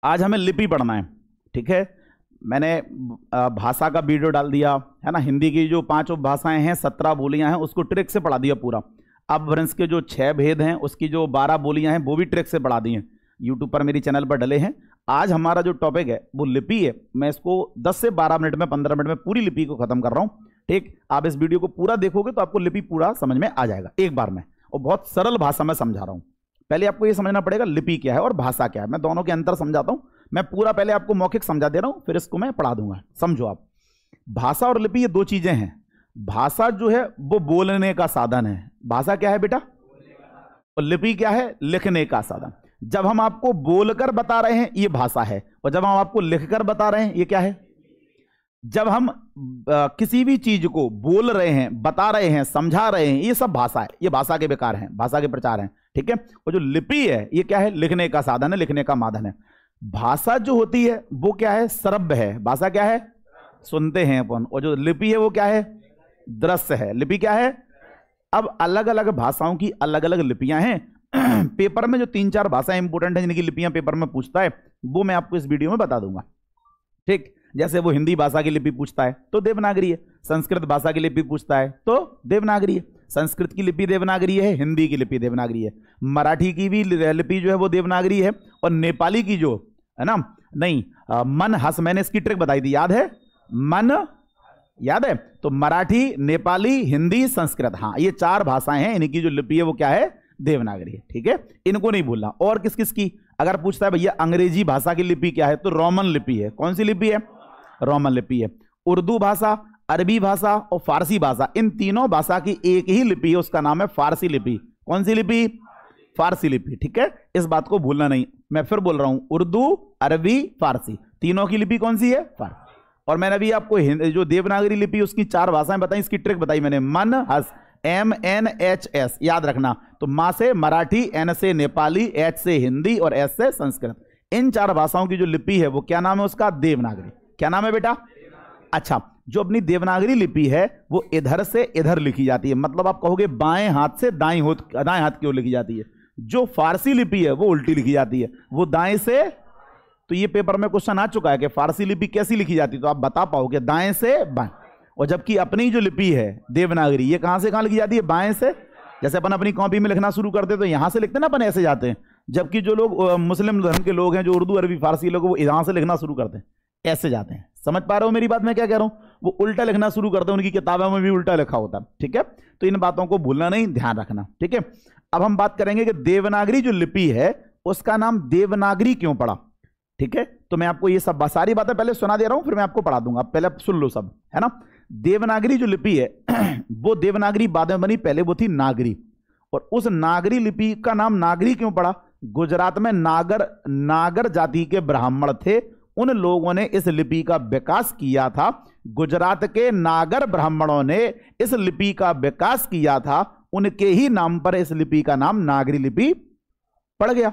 आज हमें लिपि पढ़ना है, ठीक है। मैंने भाषा का वीडियो डाल दिया है ना, हिंदी की जो 5 भाषाएं हैं, 17 बोलियां हैं, उसको ट्रिक से पढ़ा दिया पूरा। अब वंश के जो 6 भेद हैं, उसकी जो 12 बोलियां हैं, वो भी ट्रिक से पढ़ा दी हैं, यूट्यूब पर मेरी चैनल पर डले हैं। आज हमारा जो टॉपिक है वो लिपि है। मैं इसको 10 से 12 मिनट में, 15 मिनट में पूरी लिपि को खत्म कर रहा हूँ, ठीक। आप इस वीडियो को पूरा देखोगे तो आपको लिपि पूरा समझ में आ जाएगा एक बार में, और बहुत सरल भाषा में समझा रहा हूँ। पहले आपको ये समझना पड़ेगा लिपि क्या है और भाषा क्या है। मैं दोनों के अंतर समझाता हूँ। मैं पूरा पहले आपको मौखिक समझा दे रहा हूँ, फिर इसको मैं पढ़ा दूंगा। समझो आप, भाषा और लिपि ये 2 चीजें हैं। भाषा जो है वो बोलने का साधन है। भाषा क्या है बेटा? और लिपि क्या है? लिखने का साधन। जब हम आपको बोलकर बता रहे हैं ये भाषा है, और जब हम आपको लिखकर बता रहे हैं ये क्या है? जब हम किसी भी चीज को बोल रहे हैं, बता रहे हैं, समझा रहे हैं, ये सब भाषा है। ये भाषा के विकार हैं, भाषा के प्रचार हैं, ठीक है। और जो लिपि है ये क्या है? लिखने का साधन है, लिखने का माध्यम है। भाषा जो होती है वो क्या है? श्रव्य है। भाषा क्या है? सुनते हैं अपन। और जो लिपि है वो क्या है? दृश्य है। लिपि क्या है? अब अलग अलग भाषाओं की अलग अलग लिपियां हैं। पेपर में जो 3-4 भाषाएं इंपोर्टेंट है जिनकी लिपियां पेपर में पूछता है, वो मैं आपको इस वीडियो में बता दूंगा, ठीक। जैसे वो हिंदी भाषा की लिपि पूछता है तो देवनागरी है, संस्कृत भाषा की लिपि पूछता है तो देवनागरी है। संस्कृत की लिपि देवनागरी है, हिंदी की लिपि देवनागरी है, मराठी की भी लिपि जो है वो देवनागरी है, और नेपाली की जो है ना, नहीं मन हस, मैंने इसकी ट्रिक बताई थी, याद है? मन याद है? तो मराठी, नेपाली, हिंदी, संस्कृत, हाँ ये 4 भाषाएं हैं। इनकी जो लिपि है वो क्या है? देवनागरी है, ठीक है। इनको नहीं भूलना। और किस किस की? अगर पूछता है भैया अंग्रेजी भाषा की लिपि क्या है, तो रोमन लिपि है। कौन सी लिपि है? रोमन लिपि है। उर्दू भाषा, अरबी भाषा और फारसी भाषा, इन तीनों भाषा की एक ही लिपि है, उसका नाम है फारसी लिपि। कौन सी लिपि? फारसी लिपि, ठीक है। इस बात को भूलना नहीं। मैं फिर बोल रहा हूं, उर्दू, अरबी, फारसी, तीनों की लिपि कौन सी है? फारसी। और मैंने अभी आपको जो देवनागरी लिपि उसकी 4 भाषाएं बताई, इसकी ट्रिक बताई मैंने। मन हस, MNHS, याद रखना। तो मां से मराठी, N से नेपाली, H से हिंदी और S से संस्कृत। इन 4 भाषाओं की जो लिपि है वो क्या नाम है उसका? देवनागरी। क्या नाम है बेटा? अच्छा, जो अपनी देवनागरी लिपि है वो इधर से इधर लिखी जाती है, मतलब आप कहोगे बाएं हाथ से दाएं हाथ की ओर लिखी जाती है। जो फारसी लिपि है वो उल्टी लिखी जाती है, वो दाएं से। तो ये पेपर में क्वेश्चन आ चुका है कि फारसी लिपि कैसी लिखी जाती है, तो आप बता पाओगे दाएं से बाएं। और जबकि अपनी जो लिपि है देवनागरी, ये कहां से कहां लिखी जाती है? बाएं से। जैसे अपन अपनी कॉपी में लिखना शुरू करते तो यहां से लिखते ना, अपन ऐसे जाते हैं। जबकि जो लोग मुस्लिम धर्म के लोग हैं, जो उर्दू, अरबी, फारसी लोग, वो यहां से लिखना शुरू करते हैं, ऐसे जाते हैं। समझ पा रहे हो मेरी बात? मैं क्या कह रहा हूं? वो उल्टा लिखना शुरू करते हैं, उनकी किताबों में भी उल्टा लिखा होता है, ठीक है। तो इन बातों को भूलना नहीं, ध्यान रखना, ठीक है। अब हम बात करेंगे कि देवनागरी जो लिपि है उसका नाम देवनागरी क्यों पड़ा, ठीक है। तो मैं आपको ये सब सारी बातें पहले सुना दे रहा हूं, फिर मैं आपको पढ़ा दूंगा। पहले सुन लो सब, है ना। देवनागरी जो लिपि है वो देवनागरी बाद में बनी, पहले वो थी नागरी। और उस नागरी लिपि का नाम नागरी क्यों पड़ा? गुजरात में नागर जाति के ब्राह्मण थे, उन लोगों ने इस लिपि का विकास किया था। गुजरात के नागर ब्राह्मणों ने इस लिपि का विकास किया था, उनके ही नाम पर इस लिपि का नाम नागरी लिपि पड़ गया।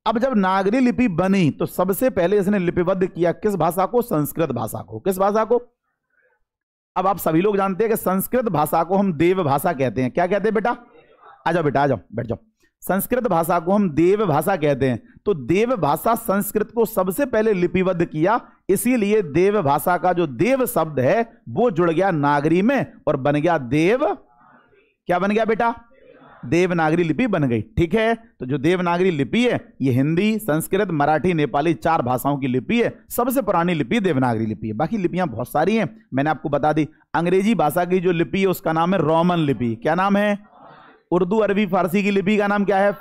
अब जब नागरी लिपि बनी तो सबसे पहले इसने लिपिबद्ध किया किस भाषा को? संस्कृत भाषा को। किस भाषा को? अब आप सभी लोग जानते हैं कि संस्कृत भाषा को हम देव भाषा कहते हैं। क्या कहते हैं बेटा? आ जाओ बेटा, आ जाओ, बैठ जाओ। संस्कृत भाषा को हम देव भाषा कहते हैं। तो देव भाषा संस्कृत को सबसे पहले लिपिबद्ध किया, इसीलिए देव भाषा का जो देव शब्द है वो जुड़ गया नागरी में और बन गया देव। क्या बन गया बेटा? देवनागरी लिपि बन गई, ठीक है। तो जो देवनागरी लिपि है ये हिंदी, संस्कृत, मराठी, नेपाली 4 भाषाओं की लिपि है। सबसे पुरानी लिपि देवनागरी लिपि है। बाकी लिपियां बहुत सारी हैं, मैंने आपको बता दी। अंग्रेजी भाषा की जो लिपि है उसका नाम है रोमन लिपि। क्या नाम है? उर्दू, अरबी, फारसी की लिपि का नाम क्या है?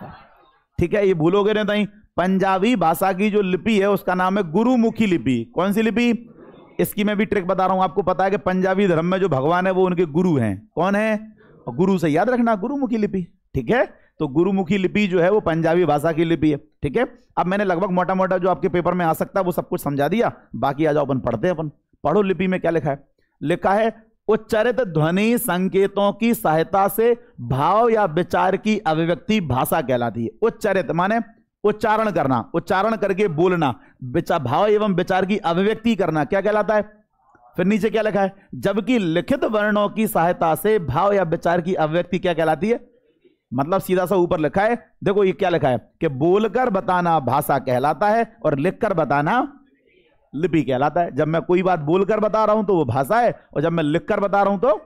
ठीक है, ये भूलोगे नहीं। पंजाबी भाषा की जो लिपि है उसका नाम है गुरुमुखी लिपि। कौन सी लिपि? इसकी मैं भी ट्रिक बता रहा हूं। आपको पता है कि पंजाबी धर्म में जो भगवान है वो उनके गुरु हैं। कौन है? और गुरु से याद रखना, गुरुमुखी लिपि, ठीक है। तो गुरुमुखी लिपि जो है वो पंजाबी भाषा की लिपि है, ठीक है। अब मैंने लगभग मोटा मोटा जो आपके पेपर में आ सकता है वो सब कुछ समझा दिया। बाकी आ जाओ अपन पढ़ते हैं। अपन पढ़ो लिपि में क्या लिखा है। लिखा है उच्चारित ध्वनि संकेतों की सहायता से भाव या विचार की अभिव्यक्ति भाषा कहलाती है। उच्चारित माने उच्चारण करना, उच्चारण करके बोलना, भाव एवं विचार की अभिव्यक्ति करना क्या कहलाता है? फिर नीचे क्या लिखा है? जबकि लिखित वर्णों की सहायता से भाव या विचार की अभिव्यक्ति क्या कहलाती है? मतलब सीधा सा ऊपर लिखा है, देखो ये क्या लिखा है कि बोलकर बताना भाषा कहलाता है और लिखकर बताना लिपि कहलाता है। जब मैं कोई बात बोलकर बता रहा हूं तो वो भाषा है, और जब मैं लिखकर बता रहा हूं तो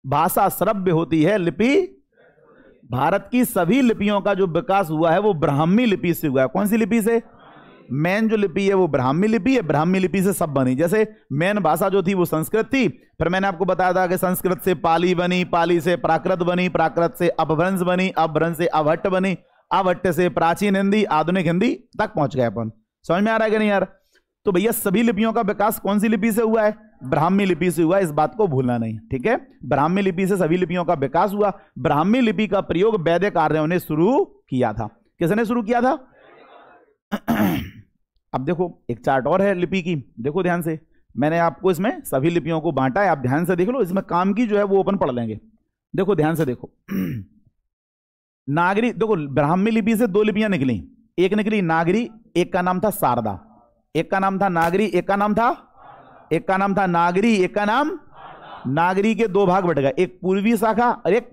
भाषा श्रव्य होती है, लिपि। भारत की सभी लिपियों का जो विकास हुआ है वो ब्राह्मी लिपि से हुआ है। कौन सी लिपि से? मेन जो लिपि है वो ब्राह्मी लिपि है। ब्राह्मी लिपि से सब बनी। जैसे मेन भाषा जो थी वो संस्कृत थी, फिर मैंने आपको बताया था कि संस्कृत से पाली बनी, पाली से प्राकृत बनी, प्राकृत से अपभ्रंश बनी, अपभ्रंश से अवहट्ट बनी, अवहट्ट से प्राचीन हिंदी, आधुनिक हिंदी तक पहुंच गए अपन। समझ में आ रहा है कि नहीं यार? तो भैया सभी लिपियों का विकास कौन सी लिपि से हुआ है? ब्राह्मी लिपि से हुआ है। इस बात को भूलना नहीं, ठीक है? ब्राह्मी लिपि से सभी लिपियों का विकास हुआ। ब्राह्मी लिपि का प्रयोग वैदिक आर्यों ने शुरू किया था। किसने शुरू किया था? अब देखो एक चार्ट और है लिपि की, देखो ध्यान से। मैंने आपको इसमें सभी लिपियों को बांटा है, आप ध्यान से देख लो। इसमें काम की जो है वो अपन पढ़ लेंगे। देखो ध्यान से देखो। नागरी, देखो ब्राह्मी लिपि से दो लिपियां निकली। एक निकली नागरी, एक का नाम था शारदा। एक का नाम था नागरी, एक का नाम था नागरी, एक का नाम नागरी। के दो भाग बट गए, एक पूर्वी शाखा और एक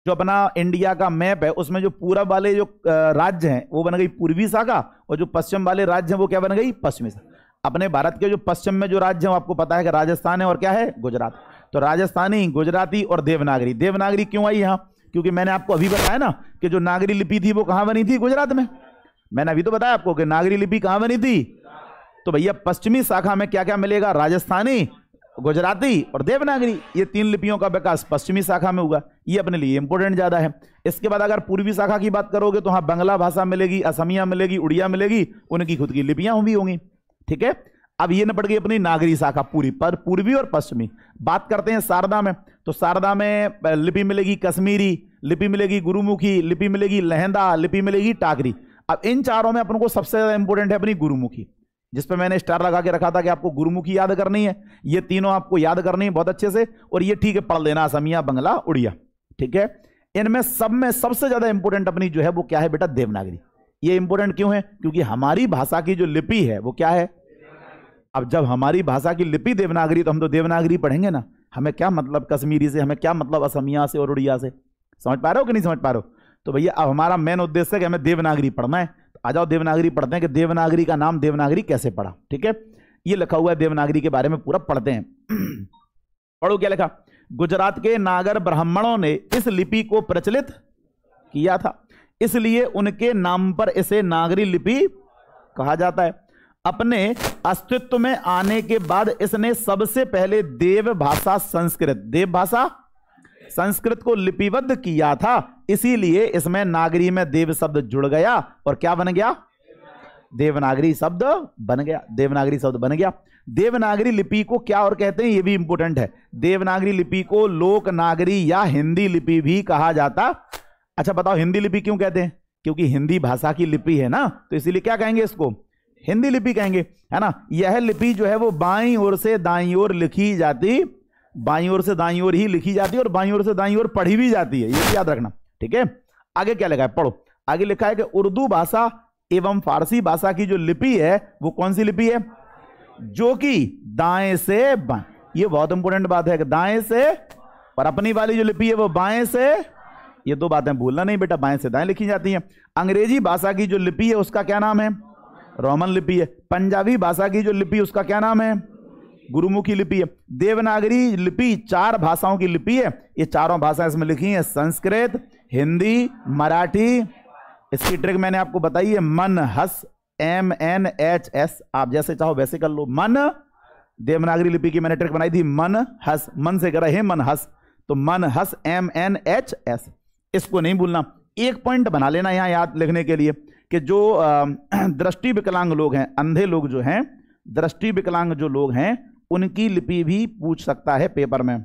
जो अपना इंडिया का मैप है उसमें जो पूरब वाले जो राज्य हैं वो बन गई पूर्वी शाखा, और जो पश्चिम वाले राज्य हैं वो क्या बन गई? पश्चिमी शाखा। अपने भारत के जो पश्चिम में जो राज्य हैं आपको पता है कि राजस्थान है और क्या है? गुजरात। तो राजस्थानी, गुजराती और देवनागरी। देवनागरी क्यों आई यहाँ? क्योंकि मैंने आपको अभी बताया ना कि जो नागरी लिपि थी वो कहां बनी थी? गुजरात में। मैंने अभी तो बताया आपको कि नागरी लिपि कहां बनी थी। तो भैया पश्चिमी शाखा में क्या क्या मिलेगा? राजस्थानी, गुजराती और देवनागरी। ये तीन लिपियों का विकास पश्चिमी शाखा में हुआ। ये अपने लिए इंपोर्टेंट ज्यादा है। इसके बाद अगर पूर्वी शाखा की बात करोगे तो हाँ बांग्ला भाषा मिलेगी, असमिया मिलेगी, उड़िया मिलेगी, उनकी खुद की लिपियां भी होंगी, ठीक है? अब ये निपट गई अपनी नागरी शाखा पूरी पर, पूर्वी और पश्चिमी। बात करते हैं शारदा में। तो शारदा में लिपि मिलेगी कश्मीरी, लिपि मिलेगी गुरुमुखी, लिपि मिलेगी लहंदा, लिपि मिलेगी टाकरी। अब इन चारों में अपन को सबसे ज्यादा इंपोर्टेंट है अपनी गुरुमुखी, जिस पे मैंने स्टार लगा के रखा था कि आपको गुरुमुखी याद करनी है। ये तीनों आपको याद करनी है बहुत अच्छे से, और ये ठीक है पढ़ लेना, असमिया, बंगला, उड़िया, ठीक है? इनमें सब में सबसे ज्यादा इंपोर्टेंट अपनी जो है वो क्या है बेटा? देवनागरी। ये इंपोर्टेंट क्यों है? क्योंकि हमारी भाषा की जो लिपि है वो क्या है? अब जब हमारी भाषा की लिपि देवनागरी, तो हम तो देवनागरी पढ़ेंगे ना। हमें क्या मतलब कश्मीरी से, हमें क्या मतलब असमिया से और उड़िया से? समझ पा रहे हो कि नहीं समझ पा रहे हो? तो भैया अब हमारा मेन उद्देश्य है कि हमें देवनागरी पढ़ना है। आ जाओ देवनागरी पढ़ते हैं कि देवनागरी का नाम देवनागरी कैसे पड़ा, ठीक है? ये लिखा हुआ है देवनागरी के बारे में, पूरा पढ़ते हैं। पढ़ो क्या लिखा? गुजरात के नागर ब्राह्मणों ने इस लिपि को प्रचलित किया था, इसलिए उनके नाम पर इसे नागरी लिपि कहा जाता है। अपने अस्तित्व में आने के बाद इसने सबसे पहले देव भाषा संस्कृत, देव भाषा संस्कृत को लिपिबद्ध किया था, इसीलिए इसमें नागरी में देव शब्द जुड़ गया और क्या बन गया? देवनागरी शब्द बन गया। देवनागरी शब्द बन गया। देवनागरी लिपि को क्या और कहते हैं? ये भी इंपोर्टेंट है। देवनागरी लिपि को लोक नागरी या हिंदी लिपि भी कहा जाता। अच्छा बताओ हिंदी लिपि क्यों कहते हैं? क्योंकि हिंदी भाषा की लिपि है ना, तो इसीलिए क्या कहेंगे इसको? हिंदी लिपि कहेंगे, है ना? यह लिपि जो है वो बाईं ओर से दाईं ओर लिखी जाती, बाईं ओर से दाईं ओर ही लिखी जाती है और बाईं ओर से दाईं ओर पढ़ी भी जाती है, ये भी याद रखना, ठीक है? आगे क्या लिखा है? पढ़ो। आगे लिखा है कि उर्दू भाषा एवं फारसी भाषा की जो लिपि है वो कौन सी लिपि है? जो कि दाएं से बाएं। ये बहुत इंपॉर्टेंट बात है कि दाएं से, और अपनी वाली जो लिपि है वो बाएं से। ये दो बातें भूलना नहीं बेटा, बाएं से दाएं लिखी जाती हैं। अंग्रेजी भाषा की जो लिपि है उसका क्या नाम है? रोमन लिपि है। पंजाबी भाषा की जो लिपि उसका क्या नाम है? गुरुमुखी लिपि है। देवनागरी लिपि 4 भाषाओं की लिपि है। ये चारों भाषाएं इसमें लिखी हैं, संस्कृत, हिंदी, मराठी। इसकी ट्रिक मैंने आपको बताई है, मन हस, MNHS, आप जैसे चाहो वैसे कर लो। मन, देवनागरी लिपि की मैंने ट्रिक बनाई थी, मन हस, मन से करा है मन हस, तो मन हस MNHS। इसको नहीं भूलना। एक पॉइंट बना लेना यहां याद लिखने के लिए कि जो दृष्टि विकलांग लोग हैं, अंधे लोग जो हैं, दृष्टि विकलांग जो लोग हैं, उनकी लिपि भी पूछ सकता है पेपर में।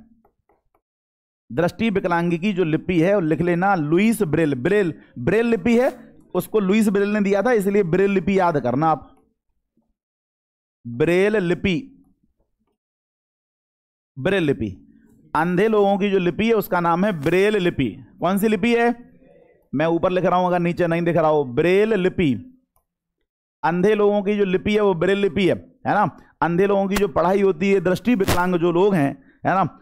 दृष्टि विकलांगी की जो लिपि है वो लिख लेना लुईस ब्रेल। ब्रेल, ब्रेल लिपि है, उसको लुईस ब्रेल ने दिया था, इसलिए ब्रेल लिपि याद करना आप। ब्रेल लिपि, ब्रेल लिपि। अंधे लोगों की जो लिपि है उसका नाम है ब्रेल लिपि। कौन सी लिपि है? मैं ऊपर लिख रहा हूं, अगर नीचे नहीं दिख रहा हो, ब्रेल लिपि। अंधे लोगों की जो लिपि है वो ब्रेल लिपि है ना? अंधे लोगों की जो पढ़ाई होती है, दृष्टि विकलांग जो लोग हैं, है ना,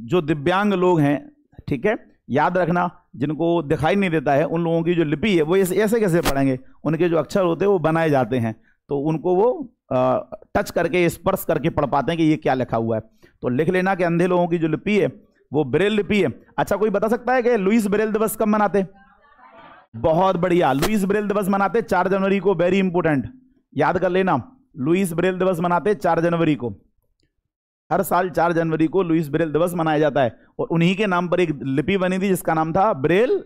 जो दिव्यांग लोग हैं, ठीक है, याद रखना, जिनको दिखाई नहीं देता है उन लोगों की जो लिपि है वो ऐसे कैसे पढ़ेंगे, उनके जो अक्षर होते हैं वो बनाए जाते हैं, तो उनको वो टच करके स्पर्श करके पढ़ पाते हैं कि ये क्या लिखा हुआ है। तो लिख लेना कि अंधे लोगों की जो लिपि है वो ब्रेल लिपि है। अच्छा, कोई बता सकता है कि लुईस ब्रेल दिवस कब मनाते? बहुत बढ़िया, लुईस ब्रेल दिवस मनाते 4 जनवरी को। वेरी इंपोर्टेंट, याद कर लेना, लुईस ब्रेल दिवस मनाते 4 जनवरी को। हर साल 4 जनवरी को लुईस ब्रेल दिवस मनाया जाता है, और उन्हीं के नाम पर एक लिपि बनी थी जिसका नाम था ब्रेल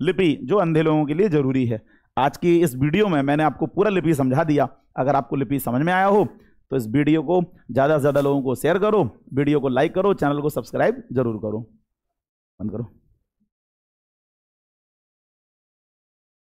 लिपि, जो अंधे लोगों के लिए जरूरी है। आज की इस वीडियो में मैंने आपको पूरा लिपि समझा दिया। अगर आपको लिपि समझ में आया हो तो इस वीडियो को ज़्यादा से ज़्यादा लोगों को शेयर करो, वीडियो को लाइक करो, चैनल को सब्सक्राइब जरूर करो। बंद करो।